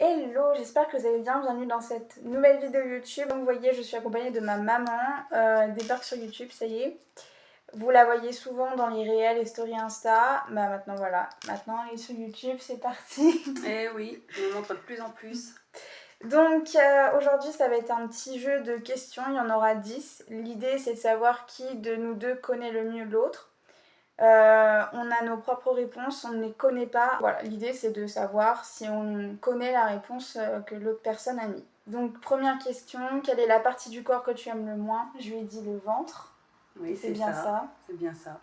Hello, j'espère que vous allez bien. Bienvenue dans cette nouvelle vidéo YouTube. Comme vous voyez, je suis accompagnée de ma maman. Débarque sur YouTube, ça y est. Vous la voyez souvent dans les réels et stories Insta. Bah maintenant voilà, maintenant elle est sur YouTube, c'est parti. Eh oui, je me montre de plus en plus. Donc aujourd'hui, ça va être un petit jeu de questions. Il y en aura 10. L'idée, c'est de savoir qui de nous deux connaît le mieux l'autre. On a nos propres réponses, on ne les connaît pas. Voilà, l'idée c'est de savoir si on connaît la réponse que l'autre personne a mis. Donc première question, quelle est la partie du corps que tu aimes le moins? Je lui ai dit le ventre. Oui, c'est bien ça. C'est bien ça.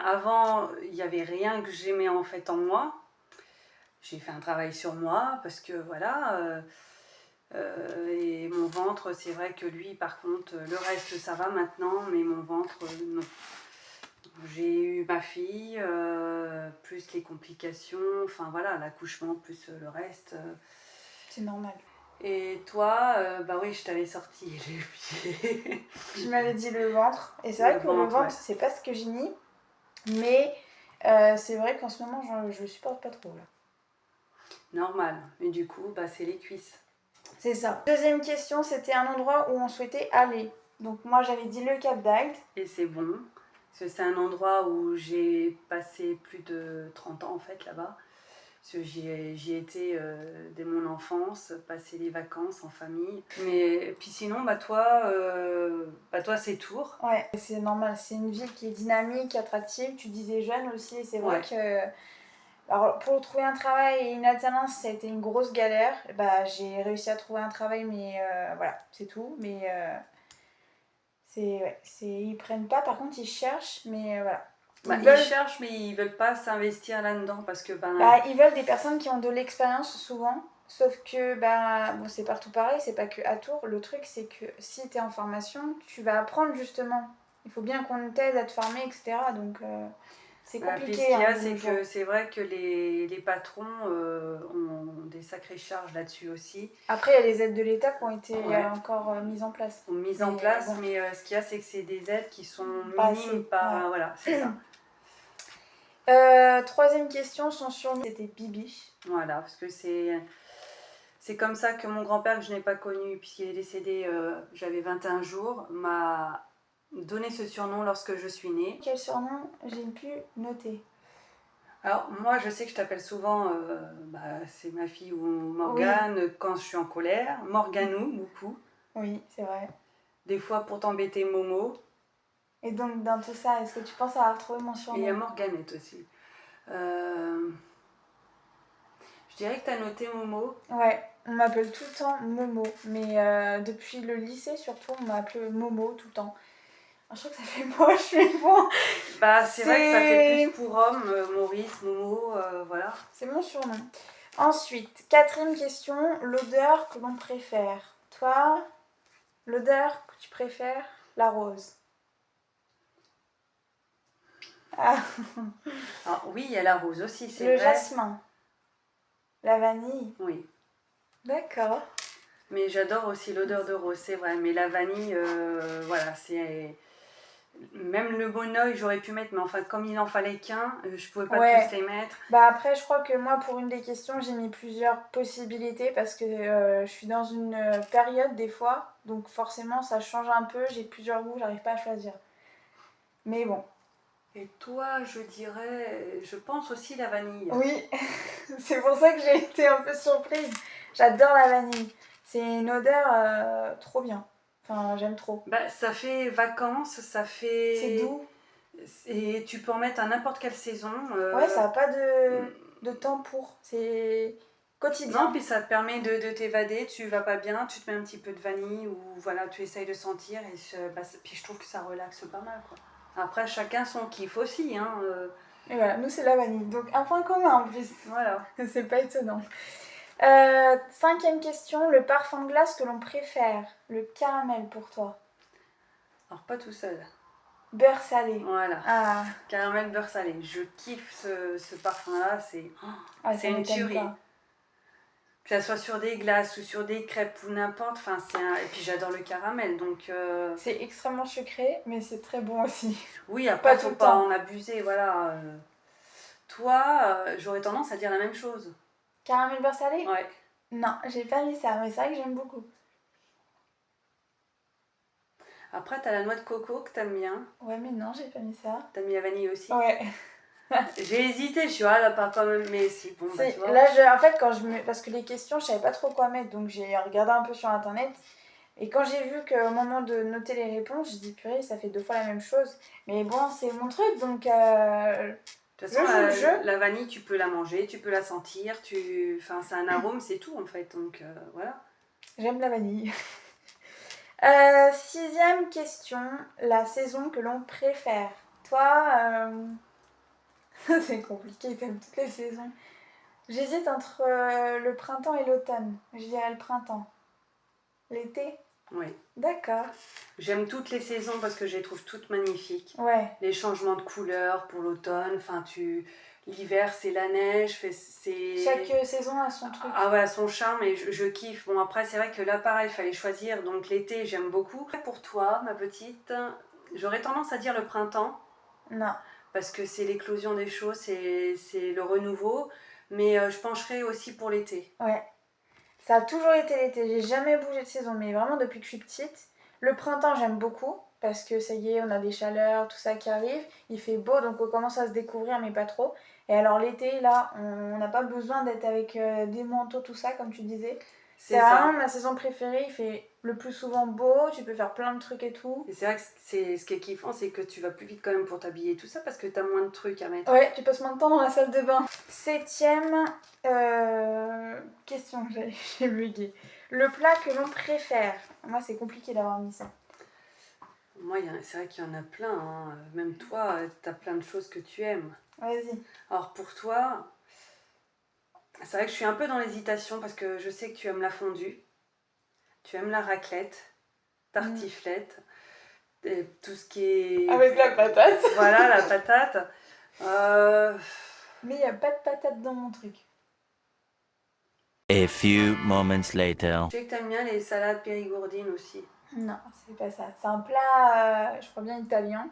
Avant, il n'y avait rien que j'aimais en fait en moi. J'ai fait un travail sur moi parce que voilà. Et mon ventre, c'est vrai que lui, par contre, le reste ça va maintenant, mais mon ventre, non. J'ai eu ma fille, plus les complications, enfin voilà, l'accouchement, plus le reste. C'est normal. Et toi, bah oui, je t'avais sorti les pieds. Tu m'avais dit le ventre. Et c'est vrai que le ventre, ouais. c'est pas ce que j'ai mis. Mais c'est vrai qu'en ce moment, je le supporte pas trop là. Normal. Mais du coup, bah, c'est les cuisses. C'est ça. Deuxième question, c'était un endroit où on souhaitait aller. Donc moi, j'avais dit le Cap d'Agde. Et c'est bon. Parce que c'est un endroit où j'ai passé plus de 30 ans en fait là-bas. Parce que j'y étais dès mon enfance, passer les vacances en famille. Mais puis sinon, toi c'est Tours. Ouais, c'est normal, c'est une ville qui est dynamique, attractive. Tu disais jeune aussi, et c'est vrai que. Alors, pour trouver un travail et une alternance, ça a été une grosse galère. Bah, j'ai réussi à trouver un travail, mais voilà, c'est tout. Mais ils prennent pas, par contre, ils cherchent, mais voilà. Ils cherchent, mais ils veulent pas s'investir là-dedans parce que ils veulent des personnes qui ont de l'expérience souvent. Sauf que bon, c'est partout pareil, c'est pas que à Tours. Le truc, c'est que si tu es en formation, tu vas apprendre justement. Il faut bien qu'on t'aide à te former, etc. Donc c'est compliqué. Puis ce qu'il y a, c'est que c'est vrai que les patrons ont des sacrées charges là-dessus aussi. Après, il y a les aides de l'État qui ont été encore mises en place. Mais ce qu'il y a, c'est que c'est des aides qui sont minimes. Voilà, c'est ça. Troisième question, son surnom c'était Bibi. Voilà, parce que c'est comme ça que mon grand-père, que je n'ai pas connu, puisqu'il est décédé, j'avais 21 jours, m'a donné ce surnom lorsque je suis née. Quel surnom j'ai pu noter? Alors moi, je sais que je t'appelle souvent, c'est ma fille ou Morgane, quand je suis en colère. Morganou, beaucoup. Oui, c'est vrai. Des fois pour t'embêter, Momo. Et donc dans tout ça, est-ce que tu penses avoir trouvé mon surnom? Et il y a Morganette aussi. Je dirais que tu as noté Momo. Ouais, on m'appelle tout le temps Momo. Mais depuis le lycée surtout, on m'a appelé Momo tout le temps. Alors, je trouve que ça fait moche, mais bon. C'est vrai que ça fait plus pour homme, Maurice, Momo, voilà. C'est mon surnom. Ensuite, quatrième question, l'odeur que l'on préfère. Toi, l'odeur que tu préfères? La rose. Ah. Alors, oui, il y a la rose aussi, c'est vrai. Le jasmin. La vanille. Oui. D'accord. Mais j'adore aussi l'odeur de rose, c'est vrai. Mais la vanille, voilà, c'est... Même le Boneuil, j'aurais pu mettre, mais enfin, comme il en fallait qu'un, je pouvais pas tous les mettre. Après, je crois que moi, pour une des questions, j'ai mis plusieurs possibilités parce que je suis dans une période des fois, donc forcément, ça change un peu. J'ai plusieurs goûts, j'arrive pas à choisir. Mais bon. Et toi, je dirais, je pense aussi la vanille. Oui, c'est pour ça que j'ai été un peu surprise. J'adore la vanille. C'est une odeur trop bien. Enfin, j'aime trop. Ça fait vacances, ça fait... C'est doux. Et tu peux en mettre à n'importe quelle saison. Ouais, ça n'a pas de temps pour. C'est quotidien. Non, puis ça te permet de t'évader. Tu vas pas bien, tu te mets un petit peu de vanille ou voilà, tu essayes de sentir. Puis je trouve que ça relaxe pas mal, quoi. Après, chacun son kiff aussi, hein. Et voilà, nous c'est la vanille. Donc un point commun en plus. Voilà. C'est pas étonnant. Cinquième question, le parfum de glace que l'on préfère. Le caramel pour toi. Alors pas tout seul. Beurre salé. Voilà. Caramel beurre salé. Je kiffe ce parfum-là, c'est une tuerie. Que ça soit sur des glaces ou sur des crêpes ou n'importe, et puis j'adore le caramel, donc... C'est extrêmement sucré, mais c'est très bon aussi. Oui, après, faut pas en abuser, voilà. Toi, j'aurais tendance à dire la même chose. Caramel beurre salé? Ouais. Non, j'ai pas mis ça, mais c'est vrai que j'aime beaucoup. Après, t'as la noix de coco que t'aimes bien. Ouais, mais non, j'ai pas mis ça. T'as mis la vanille aussi. Ouais. J'ai hésité, je suis là, pas quand même, mais si, bon, bah tu vois. Là, en fait, parce que les questions, je savais pas trop quoi mettre, donc j'ai regardé un peu sur internet. Et quand j'ai vu qu'au moment de noter les réponses, j'ai dit purée, ça fait 2 fois la même chose. Mais bon, c'est mon truc, donc De toute façon, je joue le jeu. la vanille, tu peux la manger, tu peux la sentir, enfin, c'est un arôme, c'est tout en fait, donc voilà. J'aime la vanille. 6e question, la saison que l'on préfère. Toi, c'est compliqué, t'aimes toutes les saisons. J'hésite entre le printemps et l'automne. Je dirais le printemps. L'été? Oui. D'accord. J'aime toutes les saisons parce que je les trouve toutes magnifiques. Ouais. Les changements de couleurs pour l'automne, enfin l'hiver c'est la neige, c'est... Chaque saison a son truc. Ah ouais, son charme et je kiffe. Bon après c'est vrai que là pareil, il fallait choisir, donc l'été j'aime beaucoup. Pour toi, ma petite, j'aurais tendance à dire le printemps. Non. Parce que c'est l'éclosion des choses, c'est le renouveau, mais je pencherais aussi pour l'été. Ouais. Ça a toujours été l'été, j'ai jamais bougé de saison, mais vraiment depuis que je suis petite. Le printemps, j'aime beaucoup, parce que ça y est, on a des chaleurs, tout ça qui arrive. Il fait beau, donc on commence à se découvrir, mais pas trop. Et alors l'été, là, on n'a pas besoin d'être avec des manteaux, tout ça, comme tu disais. C'est vraiment ma saison préférée, il fait le plus souvent beau, tu peux faire plein de trucs et tout. Et c'est vrai que ce qui est kiffant, c'est que tu vas plus vite quand même pour t'habiller et tout ça, parce que t'as moins de trucs à mettre. Ouais, tu passes moins de temps dans la salle de bain. 7e question, j'ai bugué. Le plat que l'on préfère. Moi, c'est compliqué d'avoir mis ça. Moi, c'est vrai qu'il y en a plein. Hein. Même toi, t'as plein de choses que tu aimes. Vas-y. Alors pour toi, c'est vrai que je suis un peu dans l'hésitation parce que je sais que tu aimes la fondue, tu aimes la raclette, tartiflette, et tout ce qui est... Avec la patate. Voilà, la patate. Mais il n'y a pas de patate dans mon truc. A few moments later. Je sais que t'aimes bien les salades périgourdines aussi. Non, c'est pas ça. C'est un plat, je crois bien italien,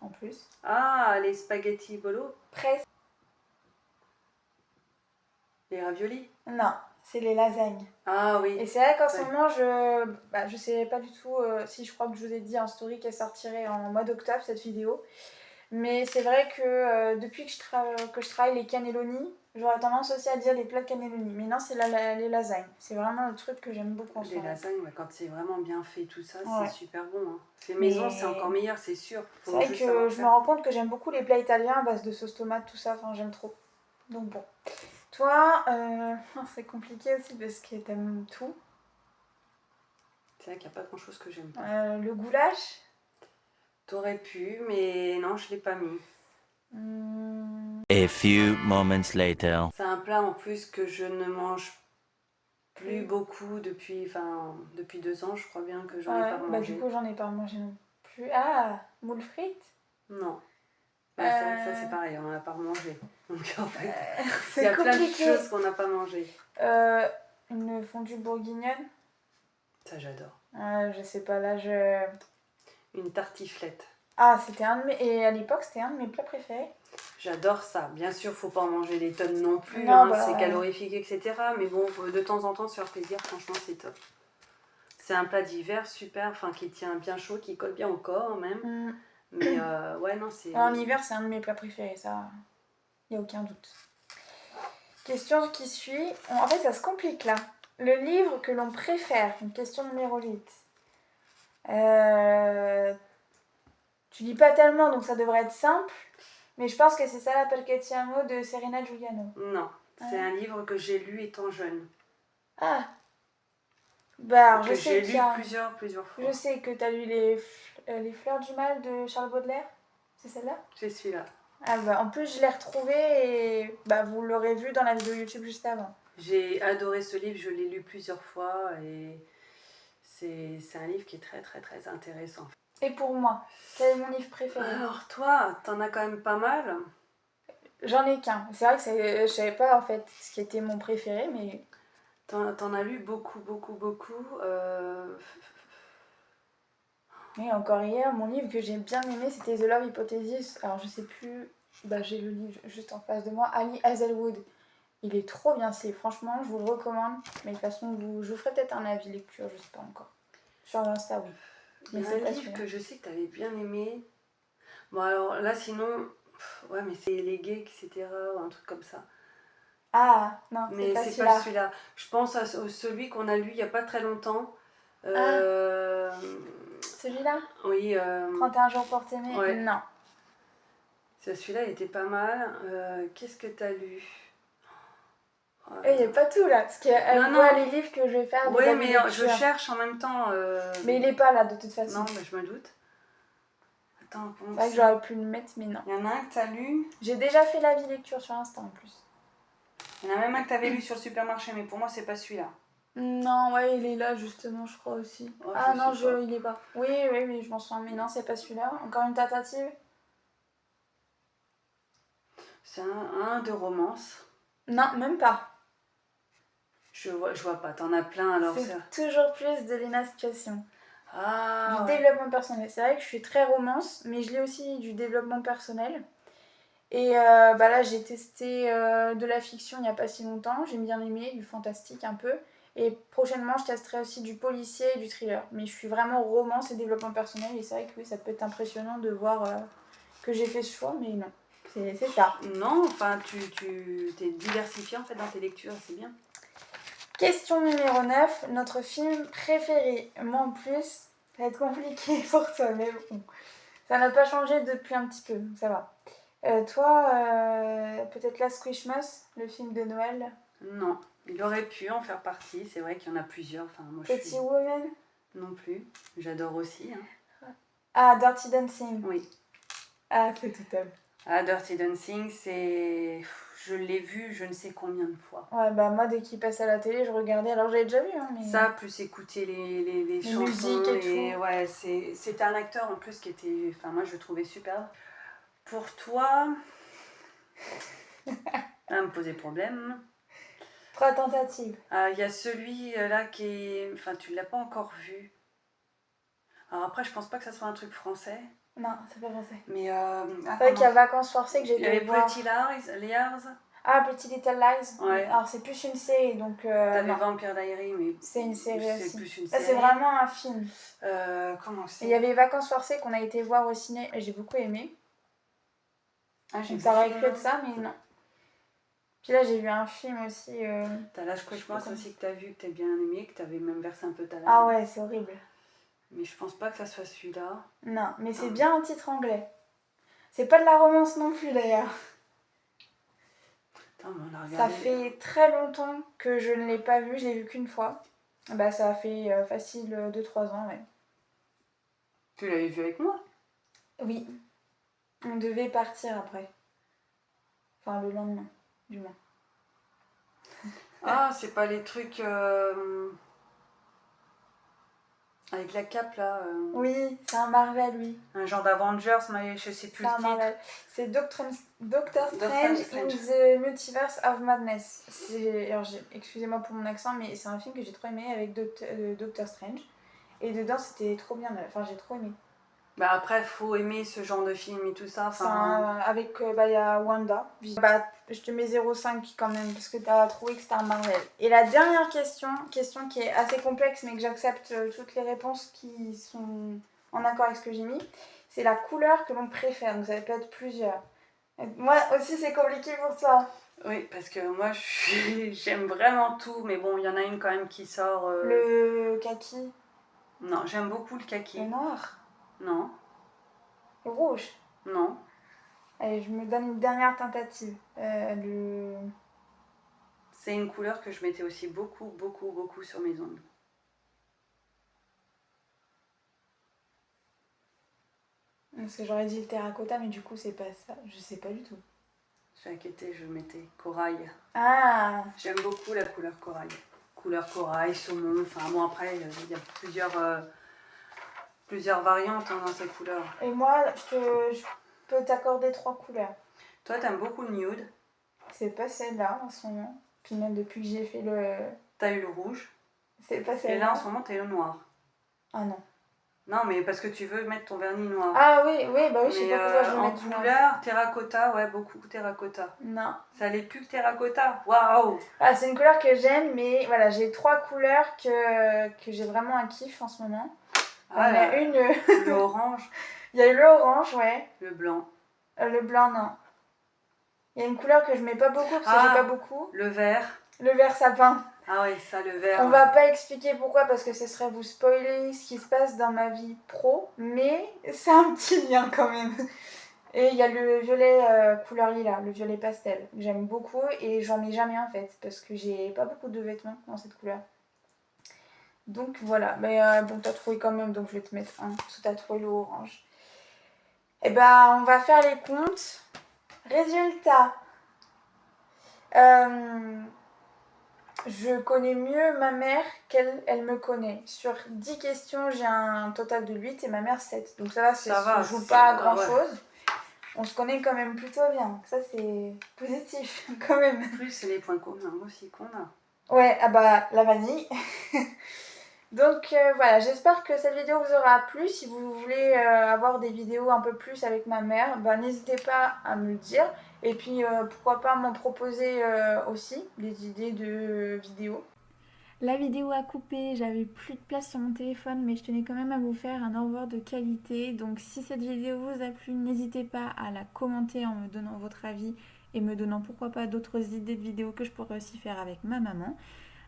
en plus. Ah, les spaghetti bolo. Presque. Les raviolis. Non, c'est les lasagnes. Ah oui. Et c'est vrai qu'en ce moment, je sais pas du tout si je crois que je vous ai dit en story qu'elle sortirait en mois d'octobre, cette vidéo. Mais c'est vrai que depuis que je travaille les cannelloni, j'aurais tendance aussi à dire les plats de cannelloni. Mais non, c'est les lasagnes. C'est vraiment le truc que j'aime beaucoup en ce Les moment. lasagnes, quand c'est vraiment bien fait, tout ça, Ouais. c'est super bon. Hein. Fait maison, c'est encore meilleur, c'est sûr. C'est vrai que je me rends compte que j'aime beaucoup les plats italiens à base de sauce tomate, tout ça. Enfin, j'aime trop. Donc bon. Toi, c'est compliqué aussi parce que t'aimes tout. C'est vrai qu'il n'y a pas grand chose que j'aime pas. Le goulash. T'aurais pu, mais non, je l'ai pas mis. A few moments later. C'est un plat en plus que je ne mange plus beaucoup depuis 2 ans, je crois bien que j'en ai pas mangé. Bah du coup, j'en ai pas mangé non plus. Ah, moules frites. Non. Bah, ça c'est pareil, on n'a pas remangé. Donc en fait, il y c'est a plein de compliqué. choses qu'on n'a pas mangé. Une fondue bourguignonne. Ça j'adore. Je sais pas, là Une tartiflette. Ah, c'était un de mes... Et à l'époque, c'était un de mes plats préférés. J'adore ça. Bien sûr, faut pas en manger des tonnes non plus, Non, hein, bah, c'est calorifique, etc. Mais bon, de temps en temps, se faire plaisir, franchement, c'est top. C'est un plat d'hiver super, enfin qui tient bien chaud, qui colle bien au corps même. Mais ouais, non, c'est... En hiver, c'est un de mes plats préférés, ça, y a aucun doute. Question qui suit. En fait, ça se complique là. Le livre que l'on préfère, une question numéro 8. Tu lis pas tellement, donc ça devrait être simple. Mais je pense que c'est Sala perché ti amo de Serena Giuliano. Non, c'est un livre que j'ai lu étant jeune. Ah. Bah alors, que j'ai lu plusieurs fois. Je sais que t'as lu les Fleurs du Mal de Charles Baudelaire. C'est celle-là? C'est celui-là. Ah bah en plus je l'ai retrouvé et bah vous l'aurez vu dans la vidéo YouTube juste avant. J'ai adoré ce livre, je l'ai lu plusieurs fois et c'est un livre qui est très très très intéressant. Et pour moi, quel est mon livre préféré? Alors toi, t'en as quand même pas mal. J'en ai qu'un. C'est vrai que je savais pas en fait ce qui était mon préféré, mais... T'en as lu beaucoup. Mais encore hier, mon livre que j'ai bien aimé, c'était The Love Hypothesis. Alors je sais plus, bah j'ai le livre juste en face de moi, Ali Hazelwood. Il est trop bien, franchement, je vous le recommande. Mais de toute façon, je vous ferai peut-être un avis lecture, je sais pas encore. Sur Insta, oui. Il y a un livre que je sais que tu avais bien aimé. Bon, alors là, sinon, ouais, mais c'est Les Geeks, etc. ou un truc comme ça. Ah, non, Mais c'est celui-là. pas celui-là. Je pense à celui qu'on a lu il y a pas très longtemps. Celui-là Oui. 31 jours pour t'aimer Ouais. Non. Celui-là, il était pas mal. Qu'est-ce que t'as lu? Il n'y a pas tout là, parce qu'elle voit les livres que je vais faire. Oui, mais je cherche en même temps. Mais il est pas là de toute façon. Non, mais je me doute. Attends, c'est vrai que j'aurais pu le mettre, mais non. Il y en a un que t'as lu. J'ai déjà fait l'avis lecture sur Insta en plus. Il y en a même un que t'avais lu sur le supermarché, mais pour moi, c'est pas celui-là. Non, ouais, il est là justement, je crois aussi. Oh, il est pas. Oui, je m'en souviens, mais non, c'est pas celui-là. Encore une tentative? C'est un de romance. Non, même pas. Je vois pas, t'en as plein alors. C'est toujours plus de Lena Situation. Ah, du développement personnel. C'est vrai que je suis très romance, mais je lis aussi du développement personnel. Et là, j'ai testé de la fiction il n'y a pas si longtemps. J'ai bien aimé, du fantastique un peu. Et prochainement, je testerai aussi du policier et du thriller. Mais je suis vraiment romance et développement personnel. Et c'est vrai que oui, ça peut être impressionnant de voir que j'ai fait ce choix, mais non. C'est ça. Non, enfin, tu t'es diversifié en fait dans tes lectures, c'est bien. Question numéro 9. Notre film préféré. Moi en plus, ça va être compliqué pour toi, mais bon. Ça n'a pas changé depuis un petit peu, ça va. Toi, peut-être Last Christmas, le film de Noël? Non, il aurait pu en faire partie. C'est vrai qu'il y en a plusieurs. Enfin, moi, Pretty Woman? Non plus. J'adore aussi. Ah, Dirty Dancing? Oui. Ah, c'est tout à fait. Ah, Dirty Dancing, c'est... Je l'ai vu je ne sais combien de fois. Ouais, bah moi, dès qu'il passe à la télé, je regardais. Alors, j'avais déjà vu, hein, mais... Ça, plus écouter les chansons. musiques et tout. Ouais, c'était un acteur en plus qui était... Enfin, moi, je le trouvais superbe. Pour toi... à me poser problème. 3 tentatives. Il y a celui-là qui est... Enfin, tu l'as pas encore vu. Alors après, je pense pas que ça soit un truc français. Non, c'est pas français. Mais... c'est vrai qu'il y a Vacances forcées que j'ai été voir. Il y avait Pretty Liars. Ah, Pretty Little Lies. Ouais. Alors, c'est plus une série, donc... T'avais Vampire Diaries, mais... C'est une série aussi. C'est plus une Là, série. c'est vraiment un film. Comment c'est? Il y avait Vacances forcées qu'on a été voir au ciné, et j'ai beaucoup aimé. J'ai ça aurait pu être ça, mais non. Puis là, j'ai vu un film aussi. T'as Last Christmas aussi que t'as vu, que t'as bien aimé, que t'avais même versé un peu ta larme. Ah ouais, c'est horrible. Mais je pense pas que ça soit celui-là. Non, mais c'est bien un titre anglais. C'est pas de la romance non plus d'ailleurs. Attends, mais on a regardé. Ça fait très longtemps que je ne l'ai pas vu, je l'ai vu qu'une fois. Bah ça a fait facile 2-3 ans, ouais. Tu l'avais vu avec moi? Oui. On devait partir après. Enfin, le lendemain, du moins. Ah, c'est pas les trucs... avec la cape, là. Oui, c'est un Marvel, oui. Un genre d'Avengers, mais je sais plus le titre. Marvel. C'est Doctor Strange in the Multiverse of Madness. Excusez-moi pour mon accent, mais c'est un film que j'ai trop aimé avec Doctor Strange. Et dedans, c'était trop bien. Enfin, j'ai trop aimé. Bah après, faut aimer ce genre de film et tout ça. Avec, il y a Wanda. Bah, je te mets 0,5 quand même, parce que t'as trouvé que c'était un Marvel. Et la dernière question qui est assez complexe, mais que j'accepte toutes les réponses qui sont en accord avec ce que j'ai mis, c'est la couleur que l'on préfère. Donc ça peut être plusieurs. Et moi aussi, c'est compliqué pour toi. Oui, parce que moi, j'aime vraiment tout, mais bon, il y en a une quand même qui sort... Le kaki. Non, j'aime beaucoup le kaki. Le noir. Non. Le rouge. Non. Allez, je me donne une dernière tentative. C'est une couleur que je mettais aussi beaucoup sur mes ongles. Parce que j'aurais dit le terracotta, mais du coup, c'est pas ça. Je sais pas du tout. Je suis inquiétée, je mettais corail. Ah! J'aime beaucoup la couleur corail. Couleur corail, saumon, enfin bon après, il y a plusieurs variantes dans ces couleurs. Et moi, je peux t'accorder 3 couleurs. Toi, t'aimes beaucoup le nude. C'est pas celle-là en ce moment. Puis même depuis que j'ai fait le... T'as eu le rouge. C'est pas celle-là. Et là, en ce moment, t'as eu le noir. Ah non. Non, mais parce que tu veux mettre ton vernis noir. Ah oui, bah oui, je sais Mais pas pourquoi je veux en mettre du noir. couleur, terracotta, ouais, beaucoup terracotta. Non. Ça allait plus que terracotta. Waouh! Ah, c'est une couleur que j'aime, mais voilà, j'ai 3 couleurs que j'ai vraiment un kiff en ce moment. Il y en a une... Le orange, Il y a eu le orange, ouais. le blanc. Le blanc, non. Il y a une couleur que je mets pas beaucoup parce que j'ai pas beaucoup. Le vert. Le vert sapin. Ah oui, ça, le vert. On va pas expliquer pourquoi parce que ce serait vous spoiler ce qui se passe dans ma vie pro, mais c'est un petit lien quand même. Et il y a le violet couleur lilas, le violet pastel, que j'aime beaucoup et j'en mets jamais en fait parce que j'ai pas beaucoup de vêtements dans cette couleur. Donc voilà, mais bon, t'as trouvé quand même, donc je vais te mettre un parce que t'as trouvé le orange. Et ben, on va faire les comptes. Résultat. Je connais mieux ma mère qu'elle elle me connaît. Sur 10 questions, j'ai un total de 8 et ma mère 7. Donc ça va, ça se joue pas à grand chose. On se connaît quand même plutôt bien. Ça, c'est positif quand même. Plus, c'est les points communs aussi qu'on a. Ouais, ah bah, la vanille. Donc voilà, j'espère que cette vidéo vous aura plu. Si vous voulez avoir des vidéos un peu plus avec ma mère, bah, n'hésitez pas à me le dire. Et puis pourquoi pas m'en proposer aussi des idées de vidéos. La vidéo a coupé, j'avais plus de place sur mon téléphone, mais je tenais quand même à vous faire un au revoir de qualité. Donc si cette vidéo vous a plu, n'hésitez pas à la commenter en me donnant votre avis et me donnant pourquoi pas d'autres idées de vidéos que je pourrais aussi faire avec ma maman.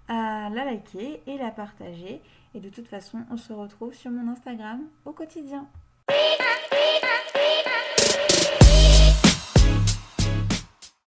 À la liker et la partager. Et de toute façon, on se retrouve sur mon Instagram au quotidien.